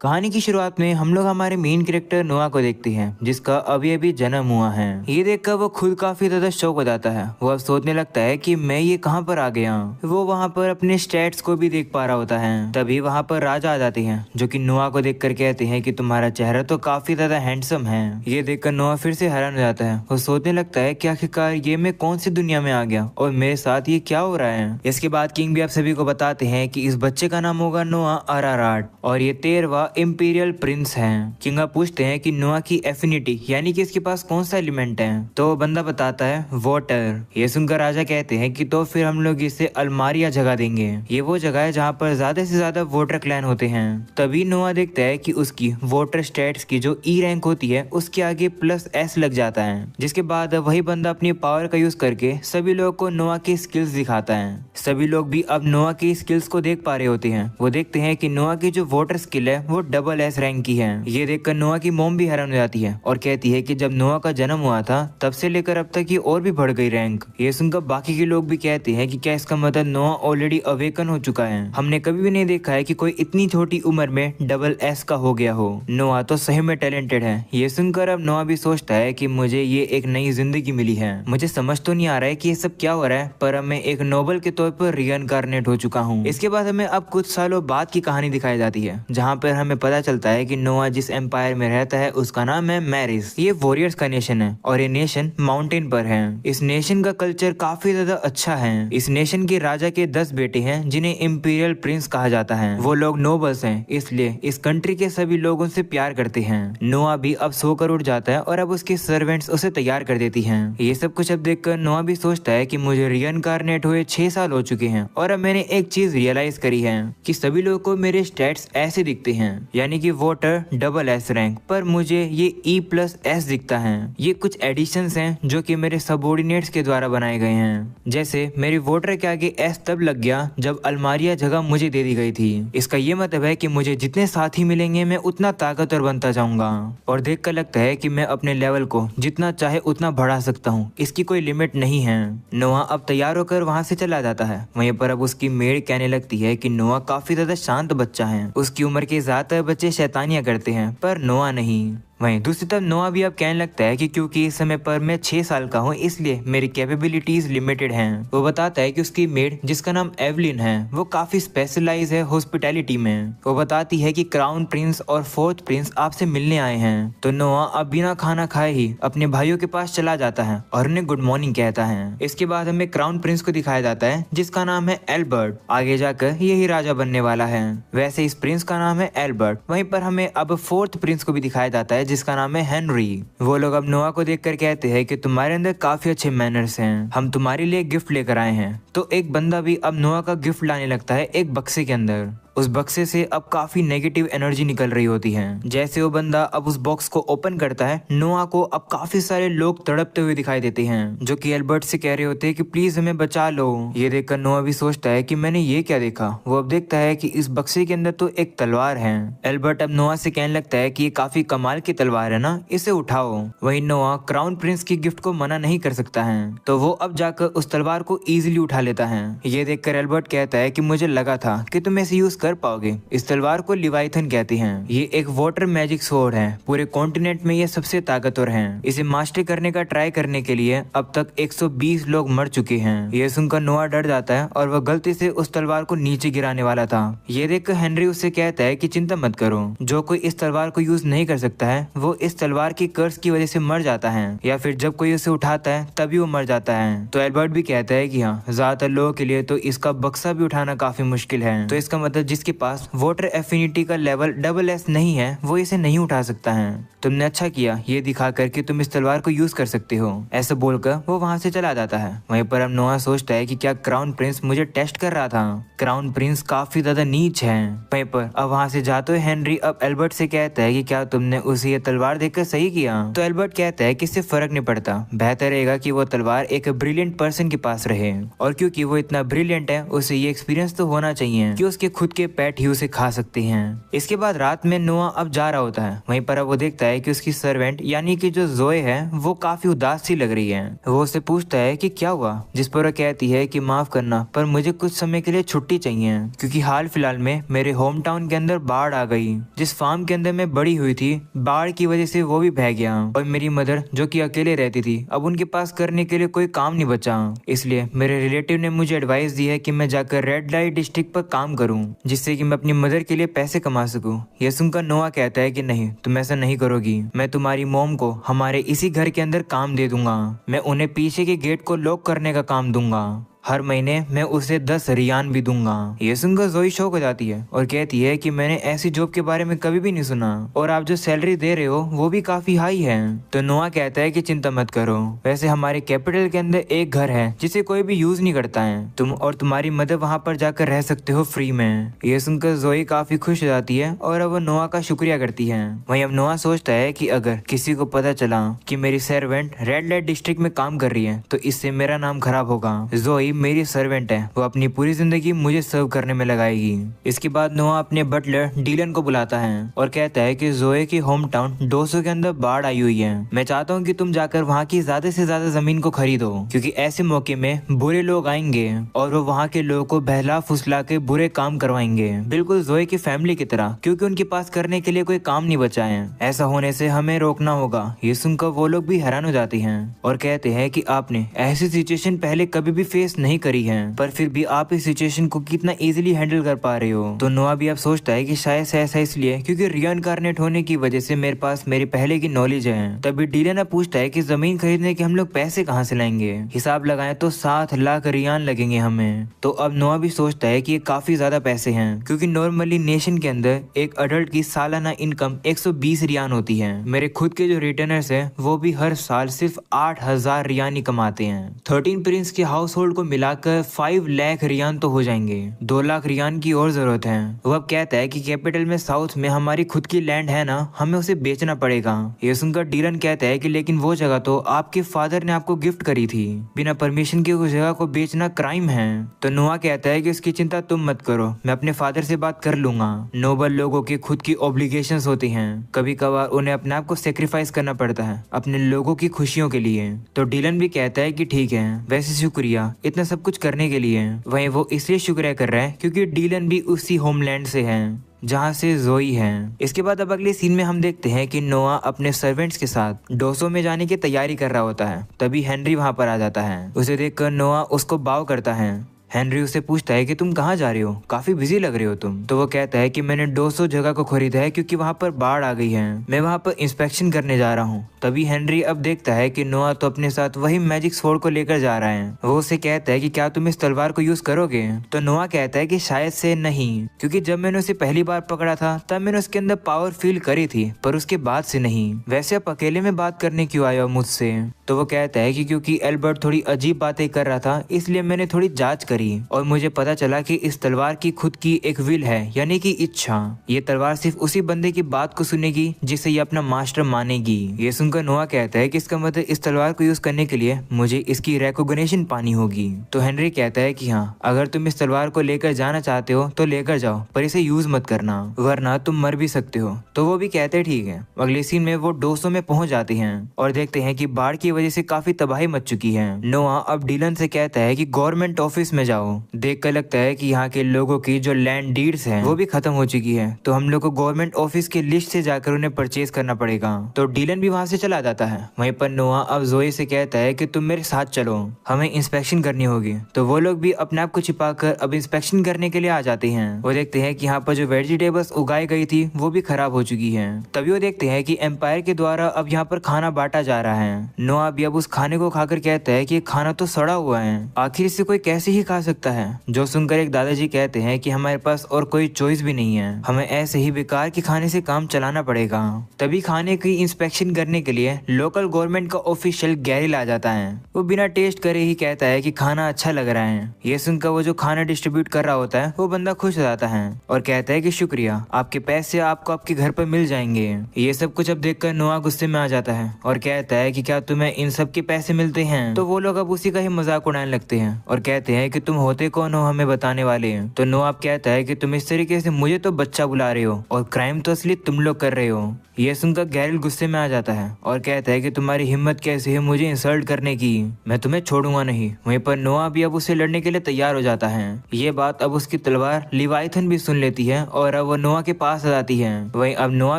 कहानी की शुरुआत में हम लोग हमारे मेन कैरेक्टर नोआ को देखते हैं, जिसका अभी अभी जन्म हुआ है। ये देखकर वो खुद काफी ज्यादा शौक हो जाता है। वो अब सोचने लगता है कि मैं ये कहाँ पर आ गया। वो वहाँ पर अपने स्टैट्स को भी देख पा रहा होता है। तभी वहाँ पर राजा आ जाते हैं, जो कि नोआ को देखकर कहते हैं कि तुम्हारा चेहरा तो काफी ज्यादा हैंडसम है। ये देखकर नोआ फिर से हैरान हो जाता है। वो सोचने लगता है कि आखिरकार ये मैं कौन सी दुनिया में आ गया और मेरे साथ ये क्या हो रहा है। इसके बाद किंग भी आप सभी को बताते हैं कि इस बच्चे का नाम होगा नोआ अराराट और ये 13वां इंपीरियल प्रिंस है। किंगा पूछते हैं कि नोआ की एफिनिटी यानी कि इसके पास कौन सा एलिमेंट है, तो वो बंदा बताता है वाटर। ये सुनकर राजा कहते हैं कि तो फिर हम लोग इसे अलमारिया जगह देंगे। ये वो जगह है जहाँ पर ज्यादा से ज्यादा वाटर क्लैन होते हैं। तभी नोआ देखता है कि उसकी वाटर स्टेट्स की जो ई रैंक होती है उसके आगे +S लग जाता है। जिसके बाद वही बंदा अपनी पावर का यूज करके सभी लोगों को नोआ की स्किल्स दिखाता है। सभी लोग भी अब नोआ की स्किल्स को देख पा रहे होते हैं। वो देखते हैं कि नोआ की जो वाटर स्किल है वो SS रैंक की है। ये देखकर नोआ की मॉम भी हैरान हो जाती है और कहती है कि जब नोआ का जन्म हुआ था तब से लेकर अब तक ये और भी बढ़ गई रैंक। ये सुनकर बाकी के लोग भी कहते हैं कि क्या इसका मतलब नोआ ऑलरेडी अवेकन हो चुका है। हमने कभी भी नहीं देखा है कि कोई इतनी छोटी उम्र में SS का हो गया हो। नोआ तो सही में टैलेंटेड है। ये सुनकर अब नोआ भी सोचता है कि मुझे ये एक नई जिंदगी मिली है। मुझे समझ तो नहीं आ रहा है कि ये सब क्या हो रहा है, पर अब मैं एक नोबल के तौर पर रिइनकार्नेट हो चुका हूँ। इसके बाद हमें अब कुछ सालों बाद की कहानी दिखाई जाती है, जहाँ पर हमें पता चलता है कि नोआ जिस एम्पायर में रहता है उसका नाम है मैरिस। ये वॉरियर्स का नेशन है और ये नेशन माउंटेन पर है। इस नेशन का कल्चर काफी ज्यादा अच्छा है। इस नेशन के राजा के 10 बेटे हैं जिन्हें इंपीरियल प्रिंस कहा जाता है। वो लोग नोबल्स हैं, इसलिए इस कंट्री के सभी लोग उनसे प्यार करते हैं। नोआ भी अब सोकर उठ जाता है और अब उसके सर्वेंट्स उसे तैयार कर देती हैं। ये सब कुछ अब देखकर नोआ भी सोचता है कि मुझे रिइनकार्नेट हुए 6 साल हो चुके हैं और अब मैंने एक चीज रियलाइज करी है कि सभी लोगों को मेरे स्टैट्स ऐसे दिखते हैं, यानी कि वाटर SS रैंक, पर मुझे ये E+S दिखता है। ये कुछ एडिशंस हैं जो कि मेरे सबऑर्डिनेट्स के द्वारा बनाए गए हैं। जैसे मेरे वाटर के आगे S तब लग गया जब अलमारिया जगह मुझे दे दी गई थी। इसका ये मतलब है कि मुझे जितने साथी मिलेंगे मैं उतना ताकतवर बनता जाऊंगा और देखकर लगता है कि मैं अपने लेवल को जितना चाहे उतना बढ़ा सकता हूँ। इसकी कोई लिमिट नहीं है। नोआ अब तैयार होकर वहाँ से चला जाता है। वहीं पर अब उसकी मेड कहने लगती है कि नोआ काफी ज्यादा शांत बच्चा है। उसकी उम्र के ज्यादातर बच्चे शैतानियां करते हैं पर नोआ नहीं। वहीं दूसरी तरफ नोआ भी अब कहने लगता है कि क्योंकि इस समय पर मैं 6 साल का हूँ इसलिए मेरी कैपेबिलिटीज लिमिटेड हैं। वो बताता है कि उसकी मेड जिसका नाम एवलिन है वो काफी स्पेशलाइज है हॉस्पिटैलिटी में। वो बताती है कि क्राउन प्रिंस और 4th प्रिंस आपसे मिलने आए हैं। तो नोआ अब बिना खाना खाए ही अपने भाइयों के पास चला जाता है और उन्हें गुड मॉर्निंग कहता है। इसके बाद हमें क्राउन प्रिंस को दिखाया जाता है जिसका नाम है एल्बर्ट। आगे जाकर यही राजा बनने वाला है। वैसे इस प्रिंस का नाम है एल्बर्ट। वहीं पर हमें अब 4th प्रिंस को भी दिखाया जाता है जिसका नाम है हेनरी। वो लोग अब नोआ को देखकर कहते हैं कि तुम्हारे अंदर काफी अच्छे मैनर्स हैं, हम तुम्हारे लिए गिफ्ट लेकर आए हैं। तो एक बंदा भी अब नोआ का गिफ्ट लाने लगता है एक बक्से के अंदर। उस बक्से से अब काफी नेगेटिव एनर्जी निकल रही होती है। जैसे वो बंदा अब उस बॉक्स को ओपन करता है, नोआ को अब काफी सारे लोग तड़पते हुए दिखाई देते हैं जो कि एल्बर्ट से कह रहे होते हैं कि प्लीज हमें बचा लो। ये देखकर नोआ भी सोचता है कि मैंने ये क्या देखा। वो अब देखता है कि इस बक्से के अंदर तो एक तलवार है। एल्बर्ट अब नोआ से कहने लगता है कि ये काफी कमाल की तलवार है ना, इसे उठाओ। वही नोआ क्राउन प्रिंस की गिफ्ट को मना नहीं कर सकता है, तो वो अब जाकर उस तलवार को इजिली उठा लेता है। ये देखकर एल्बर्ट कहता है कि मुझे लगा था कि तुम इसे यूज कर पाओगे। इस तलवार को लिवाइथन कहते हैं। ये एक वाटर मैजिक स्वॉर्ड है। पूरे कॉन्टिनेंट में ये सबसे ताकतवर है। इसे मास्टर करने का ट्राई करने के लिए अब तक 120 लोग मर चुके हैं। ये सुनकर नोआ डर जाता है और वह गलती से उस तलवार को नीचे गिराने वाला था। ये देखकर हेनरी उससे कहता है कि चिंता मत करो, जो कोई इस तलवार को यूज नहीं कर सकता है वो इस तलवार की कर्स की वजह से मर जाता है, या फिर जब कोई उसे उठाता है तभी वो मर जाता है। तो एल्बर्ट भी कहता है कि हाँ, ज्यादातर लोगों के लिए तो इसका बक्सा भी उठाना काफी मुश्किल है। तो इसका मतलब जिसके पास वाटर एफिनिटी का लेवल SS नहीं है वो इसे नहीं उठा सकता है। तुमने अच्छा किया ये दिखा कर कि तुम इस तलवार को यूज कर सकते हो। ऐसा बोलकर वो वहाँ से चला जाता है। वहीं पर अब नोआ सोचता है कि क्या क्राउन प्रिंस मुझे टेस्ट कर रहा था। क्राउन प्रिंस काफी ज्यादा नीच है। वहीं पर अब वहाँ से जाते हुए हेनरी अब एल्बर्ट से कहता है कि क्या तुमने उसे ये तलवार देखकर सही किया। तो एल्बर्ट कहता है कि इससे फर्क नहीं पड़ता, बेहतर रहेगा कि वो तलवार एक ब्रिलियंट पर्सन के पास रहे, और क्योंकि वो इतना ब्रिलियंट है उसे ये एक्सपीरियंस तो होना चाहिए कि उसके खुद के पेट ही उसे खा सकते हैं। इसके बाद रात में नोआ अब जा रहा होता है, वहीं पर अब वो देखता है कि उसकी सर्वेंट यानी कि जो जोए है वो काफी उदास सी लग रही है। वो उससे पूछता है कि क्या हुआ, जिस पर वो कहती है कि माफ करना पर मुझे कुछ समय के लिए छुट्टी चाहिए, क्योंकि हाल फिलहाल में मेरे होम टाउन के अंदर बाढ़ आ गई। जिस फार्म के अंदर मैं बड़ी हुई थी, बाढ़ की वजह से वो भी बह गया और मेरी मदर जो कि अकेले रहती थी, अब उनके पास करने के लिए कोई काम नहीं बचा। इसलिए मेरे रिलेटिव ने मुझे एडवाइस दी है कि मैं जाकर रेड लाइट डिस्ट्रिक्ट पर काम करूं, जिससे कि मैं अपनी मदर के लिए पैसे कमा सकूं। ये सुनकर नोआ कहता है कि नहीं, तुम ऐसा नहीं करोगी। मैं तुम्हारी मॉम को हमारे इसी घर के अंदर काम दे दूंगा। मैं उन्हें पीछे के गेट को लॉक करने का काम दूंगा। हर महीने मैं उसे 10 रियान भी दूंगा। ये सुनकर जोई शौक हो जाती है और कहती है कि मैंने ऐसी जॉब के बारे में कभी भी नहीं सुना और आप जो सैलरी दे रहे हो वो भी काफी हाई है। तो नोआ कहता है कि चिंता मत करो, वैसे हमारे कैपिटल के अंदर एक घर है जिसे कोई भी यूज नहीं करता है, तुम और तुम्हारी मदर वहाँ पर जाकर रह सकते हो फ्री में। ये सुनकर जोई काफी खुश हो जाती है और अब वो नोआ का शुक्रिया करती है। वहीं अब नोआ सोचता है कि अगर किसी को पता चला कि मेरी सर्वेंट रेड लाइट डिस्ट्रिक्ट में काम कर रही है तो इससे मेरा नाम खराब होगा। जोई मेरी सर्वेंट है, वो अपनी पूरी जिंदगी मुझे सर्व करने में लगाएगी। इसके बाद नोआ अपने बटलर डीलन को बुलाता है और कहता है कि जोए की होम टाउन डोसो के अंदर बाढ़ आई हुई है। मैं चाहता हूँ कि तुम जाकर वहाँ की ज्यादा से ज्यादा जमीन को खरीदो, क्योंकि ऐसे मौके में बुरे लोग आएंगे और वो वहाँ के लोगों को बहला फुसला के बुरे काम करवाएंगे, बिल्कुल जोए की फैमिली की तरह, क्योंकि उनके पास करने के लिए कोई काम नहीं बचा है। ऐसा होने से हमें रोकना होगा। ये सुनकर वो लोग भी हैरान हो जाते हैं और कहते हैं कि आपने ऐसी सिचुएशन पहले कभी भी फेस नहीं करी है, पर फिर भी आप इस सिचुएशन को कितना इजीली हैंडल कर पा रहे हो। तो नोआ भी अब सोचता है कि शायद से ऐसा इसलिए क्योंकि रिइनकार्नेट होने की वजह से मेरे पास मेरी पहले की नॉलेज है। तभी डीलन अब पूछता है कि जमीन खरीदने के हम लोग पैसे कहाँ से लाएंगे, हिसाब लगाएं तो 7 लाख रियान लगेंगे हमें। तो अब नोआ भी सोचता है कि ये काफी ज्यादा पैसे हैं, क्योंकि नॉर्मली नेशन के अंदर एक अडल्ट की सालाना इनकम 120 रियान होती है। मेरे खुद के जो रिटर्नर्स है वो भी हर साल सिर्फ 8,000 रियान ही कमाते हैं। 13 प्रिंस के हाउस होल्ड को मिलाकर 5 लाख रियान तो हो जाएंगे, 2 लाख रियान की और जरूरत है। वो अब कहता है कि कैपिटल में साउथ में हमारी खुद की लैंड है ना, हमें उसे बेचना पड़ेगा। ये सुनकर डीलन कहता है कि लेकिन वो जगह तो आपके फादर ने आपको गिफ्ट करी थी, बिना परमिशन के उस जगह को बेचना क्राइम है। तो नोआ कहता है कि उसकी चिंता तुम मत करो, मैं अपने फादर से बात कर लूंगा। नोबल लोगों की खुद की ऑब्लिगेशंस होती हैं, कभी कभार उन्हें अपने आप को सेक्रीफाइस करना पड़ता है अपने लोगों की खुशियों के लिए। तो डीलन भी कहता है कि ठीक है, वैसे शुक्रिया इतना सब कुछ करने के लिए। वहीं वो इसलिए शुक्रिया कर रहा है क्योंकि डीलन भी उसी होमलैंड से है जहाँ से जोई है। इसके बाद अब अगले सीन में हम देखते हैं कि नोआ अपने सर्वेंट्स के साथ डोसो में जाने की तैयारी कर रहा होता है। तभी हेनरी वहाँ पर आ जाता है। उसे देखकर नोआ उसको बाव करता है। हेनरी उससे पूछता है कि तुम कहाँ जा रहे हो, काफी बिजी लग रहे हो तुम। तो वो कहता है कि मैंने 200 जगह को खरीदा है क्योंकि वहाँ पर बाढ़ आ गई है, मैं वहाँ पर इंस्पेक्शन करने जा रहा हूँ। तभी हेनरी अब देखता है कि नोआ तो अपने साथ वही मैजिक स्वॉर्ड को लेकर जा रहा है। वो उसे कहता है कि क्या तुम इस तलवार को यूज करोगे। तो नोआ कहता है कि शायद से नहीं, क्योंकि जब मैंने उसे पहली बार पकड़ा था तब मैंने उसके अंदर पावर फील करी थी, पर उसके बाद से नहीं। वैसे आप अकेले में बात करने क्यों आए हो मुझसे। तो वो कहता है कि क्योंकि एल्बर्ट थोड़ी अजीब बातें कर रहा था, इसलिए मैंने थोड़ी जांच करी और मुझे पता चला कि इस तलवार की खुद की एक विल है, यानी कि इच्छा। ये तलवार सिर्फ उसी बंदे की बात को सुनेगी जिसे ये अपना मास्टर मानेगी। ये सुनकर नोआ कहता है कि इसका मतलब इस तलवार को यूज करने के लिए मुझे इसकी रिकॉग्निशन पानी होगी। तो हेनरी कहता है कि हाँ, अगर तुम इस तलवार को लेकर जाना चाहते हो तो लेकर जाओ, पर इसे यूज मत करना वरना तुम मर भी सकते हो। तो वो भी कहते हैं ठीक है। अगले सीन में वो डोसो में पहुंच जाते हैं और देखते हैं कि बाढ़ की वजह से काफी तबाही मच चुकी है। नोआ अब डीलन से कहता है कि गवर्नमेंट ऑफिस में जाओ। देखकर लगता है कि यहाँ के लोगों की जो लैंड डीड्स हैं वो भी खत्म हो चुकी है, तो हम लोग को गवर्नमेंट ऑफिस की लिस्ट से जाकर उन्हें परचेज करना पड़ेगा। तो डीलन भी वहाँ से चला जाता है। वहीं पर नोआ अब जोए से कहता है कि तुम मेरे साथ चलो, हमें इंस्पेक्शन करनी होगी। तो वो लोग भी अपने आप को छिपाकर अब इंस्पेक्शन करने के लिए आ जाते हैं। वो देखते हैं कि यहाँ पर जो वेजिटेबल्स उगाई गई थी वो भी खराब हो चुकी है। तभी वो देखते हैं कि एम्पायर के द्वारा अब यहाँ पर खाना बांटा जा रहा है। नोआ भी अब उस खाने को खाकर कहता है कि खाना तो सड़ा हुआ है, आखिर इसे कोई कैसे ही खा सकता है। जो सुनकर एक दादाजी कहते हैं कि हमारे पास और कोई चॉइस भी नहीं है, हमें ऐसे ही बेकार के खाने से काम चलाना पड़ेगा। तभी खाने की इंस्पेक्शन करने के लिए लोकल गवर्नमेंट का ऑफिशियल गैरिल आ जाता है। वो बिना टेस्ट करे ही कहता है कि खाना अच्छा लग रहा है। ये सुनकर वो जो खाना डिस्ट्रीब्यूट कर रहा होता है वो बंदा खुश हो जाता है और कहता है कि शुक्रिया, आपके पैसे आपको आपके घर पर मिल जाएंगे। ये सब कुछ अब देखकर नोआ गुस्से में आ जाता है और कहता है कि क्या तुम्हें इन सब के पैसे मिलते हैं। तो वो लोग अब उसी का ही मजाक उड़ाने लगते हैं और कहते हैं कि तुम होते कौन हो हमें बताने वाले। तो नोआ कहता है कि तुम इस तरीके से मुझे तो बच्चा बुला रहे हो और क्राइम तो असली तुम लोग कर रहे हो। ये सुनकर गैरल गुस्से में आ जाता है और कहता है कि तुम्हारी हिम्मत कैसे है मुझे इंसल्ट करने की, मैं तुम्हें छोड़ूंगा नहीं। वहीं पर नोआ भी अब उसे लड़ने के लिए तैयार हो जाता है। ये बात अब उसकी तलवार लिवाइथन भी सुन लेती है और अब वो नोआ के पास आ जाती है। वहीं अब नोआ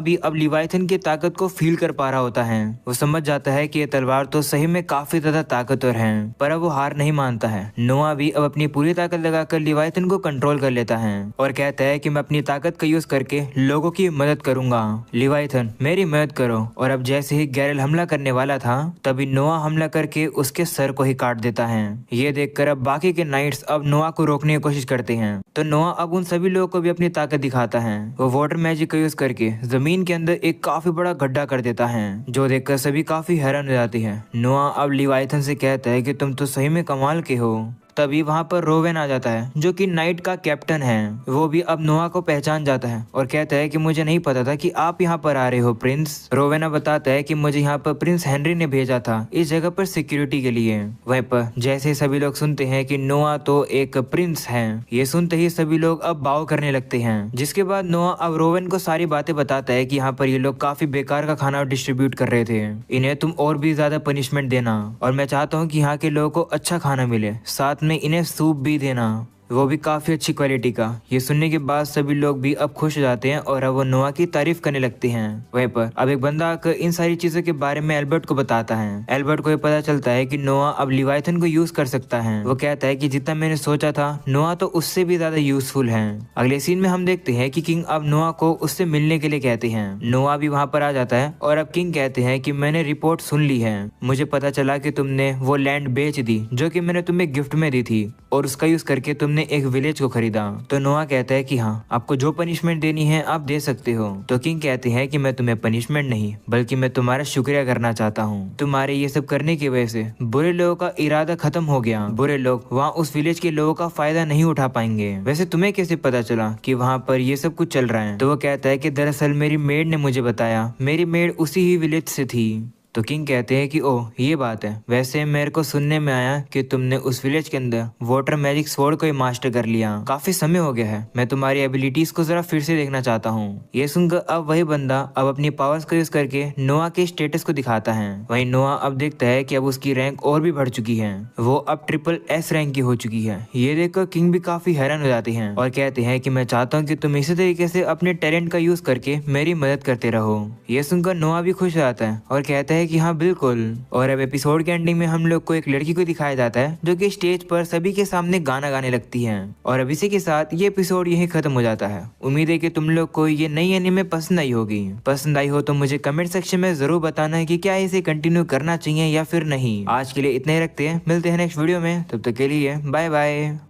भी अब लिवाइथन की ताकत को फील कर पा रहा होता है। वो समझ जाता है कि ये तलवार तो सही में काफी ज्यादा ताकतवर है, पर अब वो हार नहीं मानता है। नोआ भी अब अपनी पूरी ताकत लगाकर लिवाइथन को कंट्रोल कर लेता है और कहता है कि मैं अपनी ताकत का यूज करके लोगों की मदद करूंगा। लिवाइथन मेरी मदद करो। और अब जैसे ही गैरल हमला करने वाला था तभी नोआ हमला करके उसके सर को ही काट देता है। ये देखकर अब बाकी के नाइट्स अब नोआ को रोकने की कोशिश करते हैं। तो नोआ अब उन सभी लोगों को भी अपनी ताकत दिखाता है। वो वाटर मैजिक का यूज करके जमीन के अंदर एक काफी बड़ा गड्ढा कर देता है, जो देखकर सभी काफी हैरान हो जाते हैं। नोआ अब लिवाइथन से कहता है कि तुम तो सही में कमाल के हो। तभी वहाँ पर रोवेन आ जाता है जो कि नाइट का कैप्टन है। वो भी अब नोआ को पहचान जाता है और कहता है कि मुझे नहीं पता था कि आप यहाँ पर आ रहे हो प्रिंस। रोवेन बताता है कि मुझे यहाँ पर प्रिंस हेनरी ने भेजा था इस जगह पर सिक्योरिटी के लिए। वहीं पर जैसे सभी लोग सुनते हैं कि नोआ तो एक प्रिंस है, ये सुनते ही सभी लोग अब बाव करने लगते हैं। जिसके बाद नोआ अब रोवेन को सारी बातें बताता है कि यहाँ पर ये लोग काफी बेकार का खाना डिस्ट्रीब्यूट कर रहे थे, इन्हें तुम और भी ज्यादा पनिशमेंट देना और मैं चाहता हूँ कि यहाँ के लोगों को अच्छा खाना मिले, साथ में इन्हें सूप भी देना, वो भी काफी अच्छी क्वालिटी का। ये सुनने के बाद सभी लोग भी अब खुश हो जाते हैं और अब वो नोआ की तारीफ करने लगते हैं। वहीं पर अब एक बंदा आकर इन सारी चीजों के बारे में एल्बर्ट को बताता है। एल्बर्ट को ये पता चलता है कि नोआ अब लिवाइथन को यूज कर सकता है। वो कहता है कि जितना मैंने सोचा था नोआ तो उससे भी ज्यादा यूजफुल है। अगले सीन में हम देखते हैं कि किंग अब नोआ को उससे मिलने के लिए कहते हैं। नोआ भी वहाँ पर आ जाता है और अब किंग कहते हैं कि मैंने रिपोर्ट सुन ली है, मुझे पता चला कि तुमने वो लैंड बेच दी जो कि मैंने तुम्हें गिफ्ट में दी थी और उसका यूज करके तुमने एक विलेज को खरीदा। तो नोआ कहता है कि हाँ, आपको जो पनिशमेंट देनी है आप दे सकते हो। तो किंग कहते हैं कि मैं तुम्हें पनिशमेंट नहीं बल्कि मैं तुम्हारा शुक्रिया करना चाहता हूँ। तुम्हारे ये सब करने की वजह से बुरे लोगों का इरादा खत्म हो गया। बुरे लोग वहाँ उस विलेज के लोगों का फायदा नहीं उठा पाएंगे। वैसे तुम्हें कैसे पता चला कि वहाँ पर ये सब कुछ चल रहा है? तो वो कहता है कि दरअसल मेरी मेड ने मुझे बताया, मेरी मेड उसी ही विलेज से थी। तो किंग कहते हैं कि ओह ये बात है, वैसे मेरे को सुनने में आया कि तुमने उस विलेज के अंदर वाटर मैजिक स्वॉर्ड को ही मास्टर कर लिया। काफी समय हो गया है, मैं तुम्हारी एबिलिटीज को जरा फिर से देखना चाहता हूँ। ये सुनकर अब वही बंदा अब अपनी पावर्स को यूज करके नोआ के स्टेटस को दिखाता है। वहीं नोआ अब देखता है कि अब उसकी रैंक और भी बढ़ चुकी है, वो अब SSS रैंक की हो चुकी है। ये देखकर किंग भी काफी हैरान हो जाते हैं और कहते हैं कि मैं चाहता हूँ कि तुम इसी तरीके से अपने टैलेंट का यूज करके मेरी मदद करते रहो। ये सुनकर नोआ भी खुश हो जाता है और कहता है कि हाँ बिल्कुल। और अब एपिसोड के एंडिंग में हम लोग को एक लड़की को दिखाया जाता है जो कि स्टेज पर सभी के सामने गाना गाने लगती है। और अब इसी के साथ ये एपिसोड यही खत्म हो जाता है। उम्मीद है कि तुम लोग को ये नई एनीमे पसंद आई होगी। पसंद आई हो तो मुझे कमेंट सेक्शन में जरूर बताना है कि क्या इसे कंटिन्यू करना चाहिए या फिर नहीं। आज के लिए इतना ही रखते हैं, मिलते हैं नेक्स्ट वीडियो में, तब तक के लिए बाय बाय।